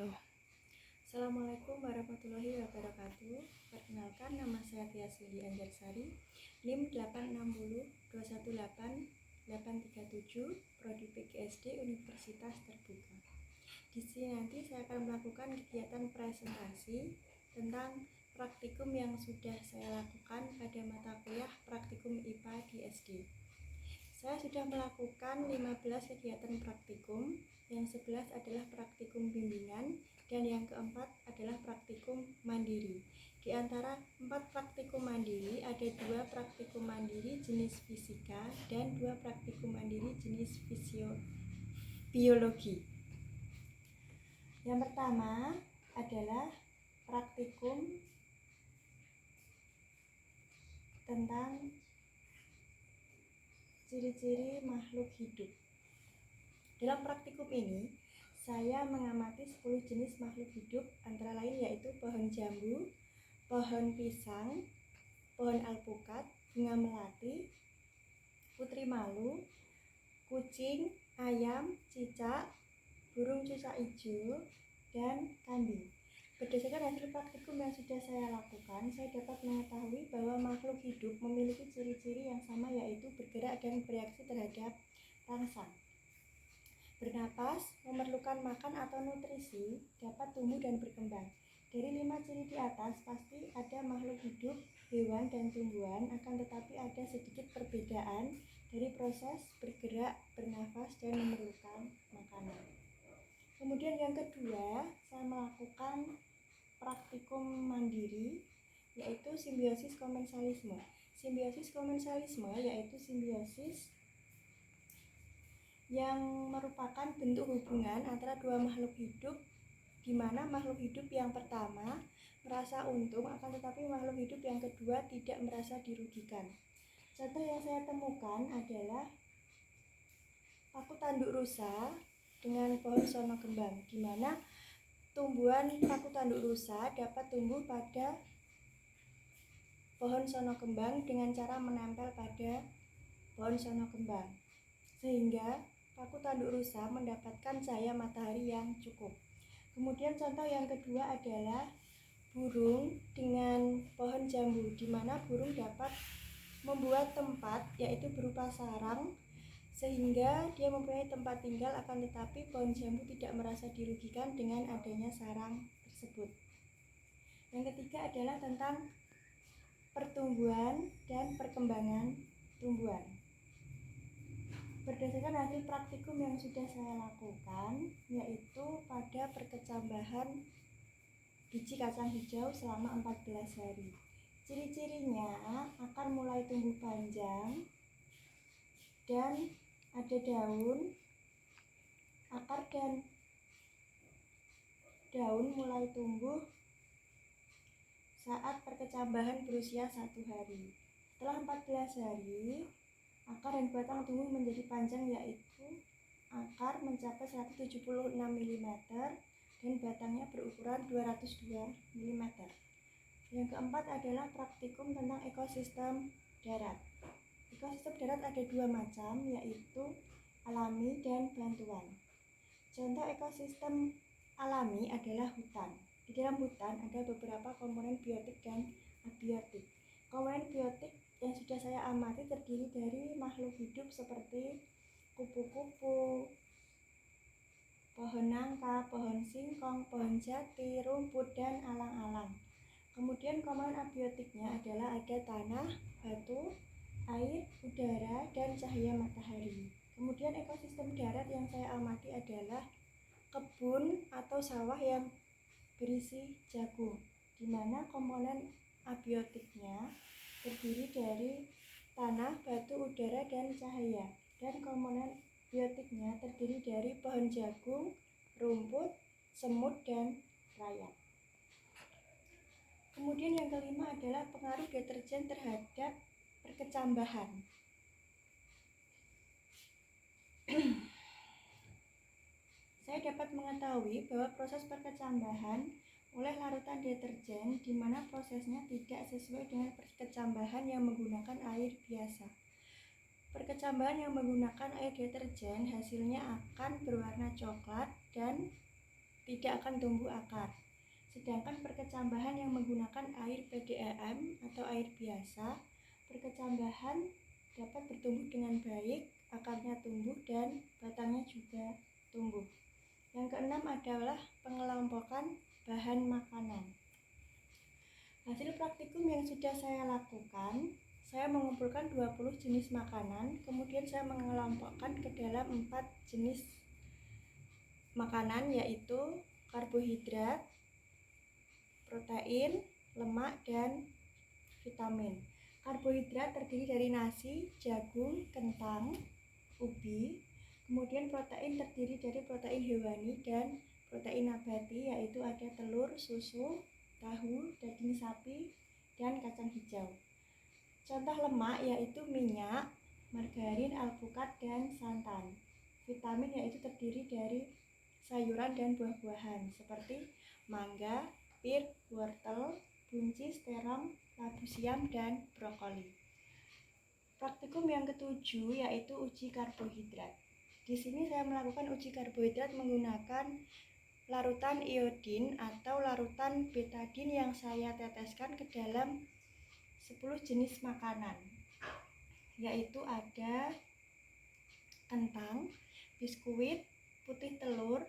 Loh. Assalamualaikum warahmatullahi wabarakatuh. Perkenalkan, nama saya Tia Sildi Anjarsari, NIM 860218837, Prodi PGSD Universitas Terbuka. Di sini nanti saya akan melakukan kegiatan presentasi tentang praktikum yang sudah saya lakukan pada mata kuliah praktikum IPA di SD. Saya sudah melakukan 15 kegiatan praktikum, yang 11 adalah praktikum bimbingan, dan yang keempat adalah praktikum mandiri. Di antara 4 praktikum mandiri, ada 2 praktikum mandiri jenis fisika dan 2 praktikum mandiri jenis biologi. Yang pertama adalah praktikum tentang ciri-ciri makhluk hidup. Dalam praktikum ini, saya mengamati 10 jenis makhluk hidup, antara lain yaitu pohon jambu, pohon pisang, pohon alpukat, bunga melati, putri malu, kucing, ayam, cicak, burung cucak hijau, dan kambing. Berdasarkan hasil praktikum yang sudah saya lakukan, saya dapat mengetahui bahwa makhluk hidup memiliki ciri-ciri yang sama, yaitu bergerak dan bereaksi terhadap rangsang, bernapas, memerlukan makan atau nutrisi, dapat tumbuh dan berkembang. Dari 5 ciri di atas, pasti ada makhluk hidup, hewan dan tumbuhan, akan tetapi ada sedikit perbedaan dari proses bergerak, bernafas, dan memerlukan makanan. Kemudian yang kedua, saya melakukan praktikum mandiri, yaitu simbiosis komensalisme. Simbiosis komensalisme yaitu simbiosis yang merupakan bentuk hubungan antara 2 makhluk hidup, di mana makhluk hidup yang pertama merasa untung, akan tetapi makhluk hidup yang kedua tidak merasa dirugikan. Contoh yang saya temukan adalah paku tanduk rusa dengan pohon sono kembang, di mana tumbuhan paku tanduk rusa dapat tumbuh pada pohon sono kembang dengan cara menempel pada pohon sono kembang, sehingga paku tanduk rusa mendapatkan cahaya matahari yang cukup. Kemudian contoh yang kedua adalah burung dengan pohon jambu, di mana burung dapat membuat tempat, yaitu berupa sarang, sehingga dia mempunyai tempat tinggal, akan tetapi pohon jambu tidak merasa dirugikan dengan adanya sarang tersebut. Yang ketiga adalah tentang pertumbuhan dan perkembangan tumbuhan. Berdasarkan hasil praktikum yang sudah saya lakukan, yaitu pada perkecambahan biji kacang hijau selama 14 hari. Ciri-cirinya akan mulai tumbuh panjang dan ada daun, akar dan daun mulai tumbuh saat perkecambahan berusia 1 hari. Setelah 14 hari, akar dan batang tumbuh menjadi panjang, yaitu akar mencapai 176 mm dan batangnya berukuran 202 mm. Yang keempat adalah praktikum tentang ekosistem darat. Ekosistem darat ada 2 macam, yaitu alami dan bantuan. Contoh ekosistem alami adalah hutan. Di dalam hutan ada beberapa komponen biotik dan abiotik. Komponen biotik yang sudah saya amati terdiri dari makhluk hidup seperti kupu-kupu, pohon nangka, pohon singkong, pohon jati, rumput, dan alang-alang. Kemudian komponen abiotiknya adalah ada tanah, batu, air, udara, dan cahaya matahari. Kemudian ekosistem darat yang saya amati adalah kebun atau sawah yang berisi jagung, di mana komponen abiotiknya terdiri dari tanah, batu, udara, dan cahaya, dan komponen biotiknya terdiri dari pohon jagung, rumput, semut, dan rayap. Kemudian yang kelima adalah pengaruh deterjen terhadap perkecambahan. Saya dapat mengetahui bahwa proses perkecambahan oleh larutan deterjen, di mana prosesnya tidak sesuai dengan perkecambahan yang menggunakan air biasa. Perkecambahan yang menggunakan air deterjen hasilnya akan berwarna coklat dan tidak akan tumbuh akar. Sedangkan perkecambahan yang menggunakan air PDAM atau air biasa, perkecambahan dapat bertumbuh dengan baik, akarnya tumbuh dan batangnya juga tumbuh. Yang keenam adalah pengelompokan bahan makanan. Hasil praktikum yang sudah saya lakukan, saya mengumpulkan 20 jenis makanan, kemudian saya mengelompokkan ke dalam 4 jenis makanan, yaitu karbohidrat, protein, lemak, dan vitamin. Karbohidrat terdiri dari nasi, jagung, kentang, ubi. Kemudian protein terdiri dari protein hewani dan protein nabati, yaitu ada telur, susu, tahu, daging sapi, dan kacang hijau. Contoh lemak yaitu minyak, margarin, alpukat, dan santan. Vitamin yaitu terdiri dari sayuran dan buah-buahan seperti mangga, pir, wortel, buncis, terong, labu siam, dan brokoli. Praktikum yang ketujuh yaitu uji karbohidrat. Di sini saya melakukan uji karbohidrat menggunakan larutan iodin atau larutan betadin yang saya teteskan ke dalam 10 jenis makanan, yaitu ada kentang, biskuit, putih telur,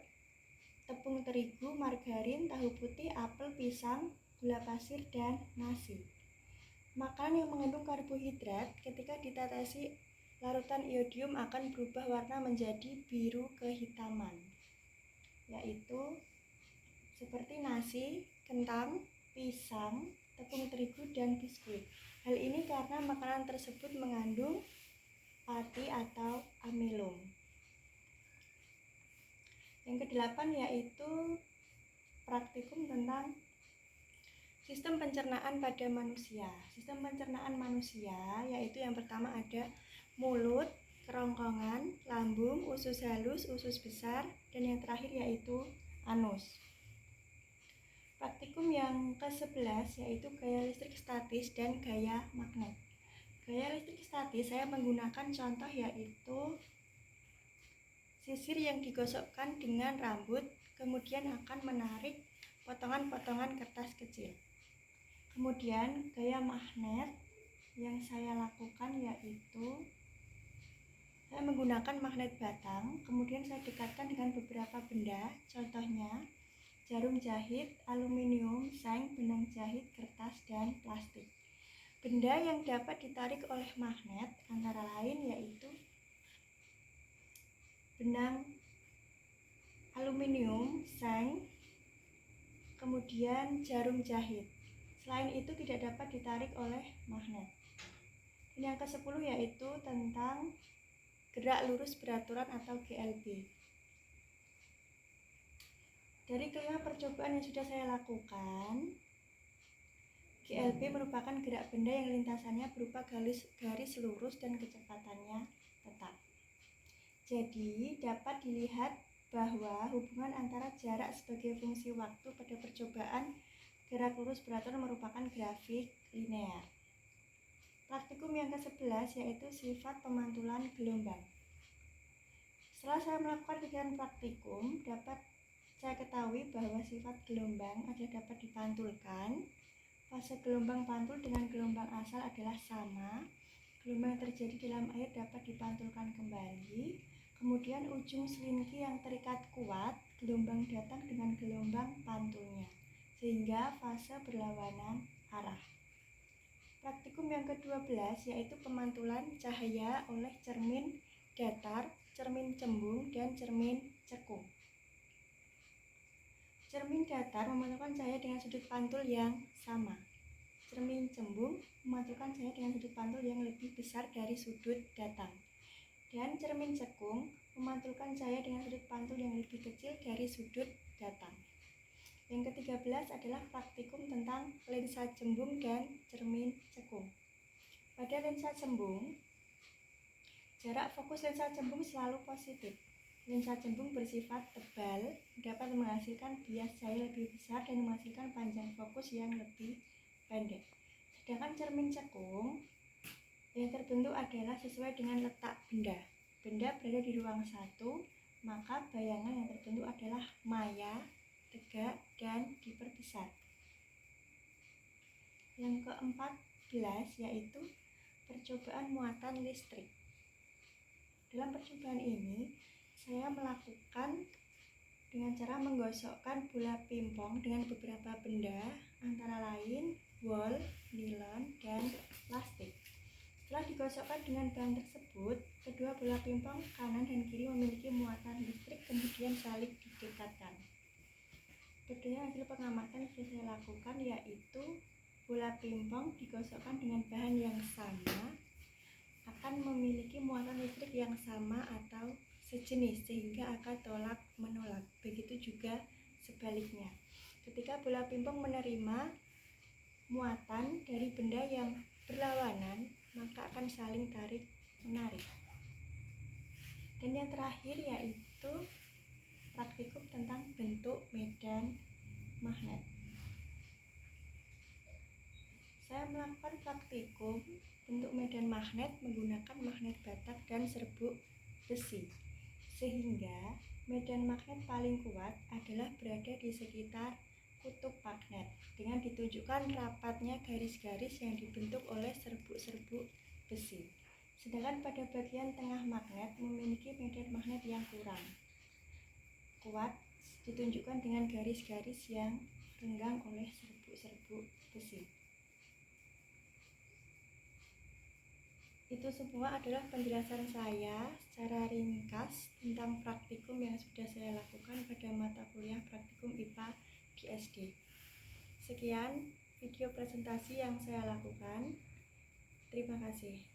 tepung terigu, margarin, tahu putih, apel, pisang, gula pasir, dan nasi. Makanan yang mengandung karbohidrat ketika ditetesi larutan iodium akan berubah warna menjadi biru kehitaman, yaitu seperti nasi, kentang, pisang, tepung terigu, dan biskuit. Hal ini karena makanan tersebut mengandung pati atau amilum. Yang kedelapan yaitu praktikum tentang sistem pencernaan pada manusia. Sistem pencernaan manusia yaitu yang pertama ada mulut, kerongkongan, lambung, usus halus, usus besar, dan yang terakhir yaitu anus. Praktikum yang ke-11 yaitu gaya listrik statis dan gaya magnet. Gaya listrik statis saya menggunakan contoh yaitu sisir yang digosokkan dengan rambut, kemudian akan menarik potongan-potongan kertas kecil. Kemudian gaya magnet yang saya lakukan yaitu saya menggunakan magnet batang, kemudian saya dekatkan dengan beberapa benda, contohnya jarum jahit, aluminium, seng, benang jahit, kertas, dan plastik. Benda yang dapat ditarik oleh magnet antara lain yaitu benang aluminium, seng, kemudian jarum jahit. Selain itu tidak dapat ditarik oleh magnet. Dan yang ke-10 yaitu tentang gerak lurus beraturan atau GLB. Dari kelima percobaan yang sudah saya lakukan, GLB merupakan gerak benda yang lintasannya berupa garis lurus dan kecepatannya tetap. Jadi dapat dilihat bahwa hubungan antara jarak sebagai fungsi waktu pada percobaan gerak lurus beraturan merupakan grafik linear. Praktikum yang ke-11 yaitu sifat pemantulan gelombang. Setelah saya melakukan kegiatan praktikum, dapat saya ketahui bahwa sifat gelombang adalah dapat dipantulkan. Fase gelombang pantul dengan gelombang asal adalah sama. Gelombang yang terjadi dalam air dapat dipantulkan kembali. Kemudian ujung selinki yang terikat kuat, gelombang datang dengan gelombang pantulnya, sehingga fase berlawanan arah. Praktikum yang ke-12 yaitu pemantulan cahaya oleh cermin datar, cermin cembung, dan cermin cekung. Cermin datar memantulkan cahaya dengan sudut pantul yang sama. Cermin cembung memantulkan cahaya dengan sudut pantul yang lebih besar dari sudut datang. Dan cermin cekung memantulkan cahaya dengan sudut pantul yang lebih kecil dari sudut datang. Yang ke-13 adalah praktikum tentang lensa cembung dan cermin cekung. Pada lensa cembung, jarak fokus lensa cembung selalu positif. Lensa cembung bersifat tebal, dapat menghasilkan bias cahaya lebih besar dan menghasilkan panjang fokus yang lebih pendek. Sedangkan cermin cekung yang terbentuk adalah sesuai dengan letak benda. Benda berada di ruang satu, maka bayangan yang terbentuk adalah maya tegak, dan diperbesar. Yang ke-14 yaitu percobaan muatan listrik. Dalam percobaan ini, saya melakukan dengan cara menggosokkan bola pingpong dengan beberapa benda, antara lain wol, nilon, dan plastik. Setelah digosokkan dengan bahan tersebut, kedua bola pingpong kanan dan kiri memiliki muatan listrik, kemudian saling didekatkan. Berdasarkan hasil pengamatan yang saya lakukan yaitu bola pingpong digosokkan dengan bahan yang sama akan memiliki muatan listrik yang sama atau sejenis sehingga akan tolak menolak. Begitu juga sebaliknya. Ketika bola pingpong menerima muatan dari benda yang berlawanan, maka akan saling tarik menarik. Dan yang terakhir yaitu praktikum tentang bentuk medan magnet. Saya melakukan praktikum bentuk medan magnet menggunakan magnet batak dan serbuk besi, sehingga medan magnet paling kuat adalah berada di sekitar kutub magnet dengan ditunjukkan rapatnya garis-garis yang dibentuk oleh serbuk-serbuk besi. Sedangkan pada bagian tengah magnet memiliki medan magnet yang kurang kuat, ditunjukkan dengan garis-garis yang renggang oleh serbuk-serbuk besi. Itu semua adalah penjelasan saya secara ringkas tentang praktikum yang sudah saya lakukan pada mata kuliah praktikum IPA di SD. Sekian video presentasi yang saya lakukan. Terima kasih.